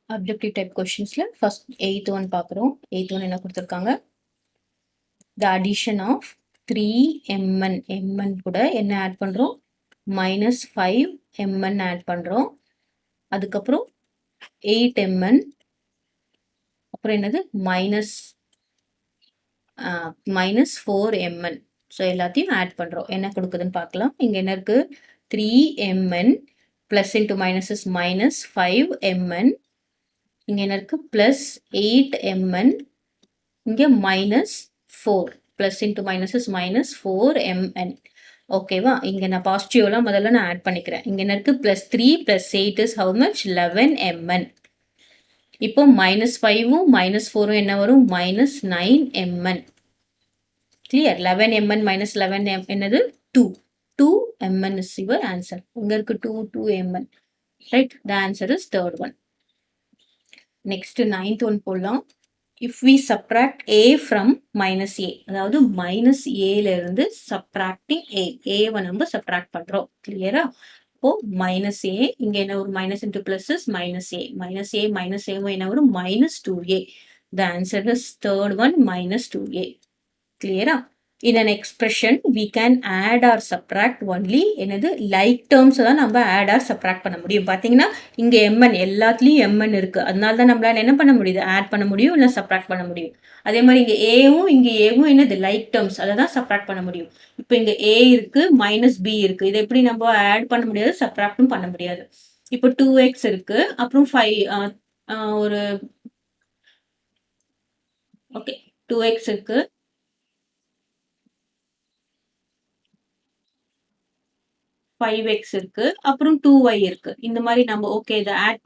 Objective type questionsல first 8th one பார்க்குறோம். 8th one என்ன கொடுத்திருக்காங்க? The addition of 3mn mn கூட என்ன ஆட் பண்றோம்? -5mn ஆட் பண்றோம். அதுக்கப்புறம் 8mn அப்புறம் என்னது -4mn. ஸோ எல்லாத்தையும் ஆட் பண்றோம். என்ன கொடுக்குதுன்னு பார்க்கலாம். இங்க என்ன இருக்கு? 3mn plus into minus is -5mn. இங்க என்ன இருக்கு? plus 8mn. இங்க -4 plus into minus is -4mn. ஓகேவா? இங்க நான் பாசிட்டிவ்லாம் முதல்ல நான் ஆட் பண்ணிக்கிறேன். இங்க என்ன இருக்கு? +3 + 8 is how much? 11mn. இப்போ -5ம் -4ம் என்ன வரும்? -9mn. கிளியர்? 11mn - 11m என்னது? 2. 2mn is your answer. இங்க இருக்கு 2mn. Right? The answer is third one. Next 9th one போலாம். If we subtract a from -a, அதாவது -aல இருந்து subtracting a வை நம்ம subtract பண்றோம். கிளியரா? இப்போ -a இங்க என்ன ஒரு minus into plus is -a என்ன வரும்? -2a. The answer is third one, -2a. கிளியரா? In an expression we can add or subtract only என்னது like terms தான் நம்ம add or subtract பண்ண முடியும். பாத்தீங்கன்னா இங்க mn எல்லாத்துலயும் mn இருக்கு. அதனால தான் நம்மளால என்ன பண்ண முடியுது? add பண்ண முடியும் இல்ல subtract பண்ண முடியும். அதே மாதிரி இங்க aவும் என்னது like terms அதை தான் subtract பண்ண முடியும். இப்போ இங்க a இருக்கு -b இருக்கு. இதை எப்படி நம்ம add பண்ண முடியாது, subtractம் பண்ண முடியாது. இப்போ 2x இருக்கு, அப்புறம் 5 ஒரு ஓகே 2x இருக்கு, 5x இருக்கு, அப்புறம் 2y இருக்கு. இந்த மாதிரி நம்ம ஓகே இதை ஆட்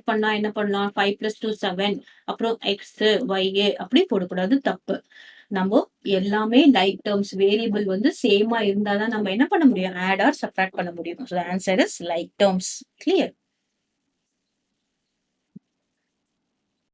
பண்ணா என்ன பண்ணலாம்? 5 + 2 7, அப்புறம் x y அப்படி போடக்கூடாது, தப்பு. நம்ம எல்லாமே லைக் டேர்ம்ஸ் வேரியபிள் வந்து சேமா இருந்தாதான் நம்ம என்ன பண்ண முடியும்? ஆட் ஆர் சப்ட்ராக்ட் பண்ண முடியும். So answer is like terms. Clear?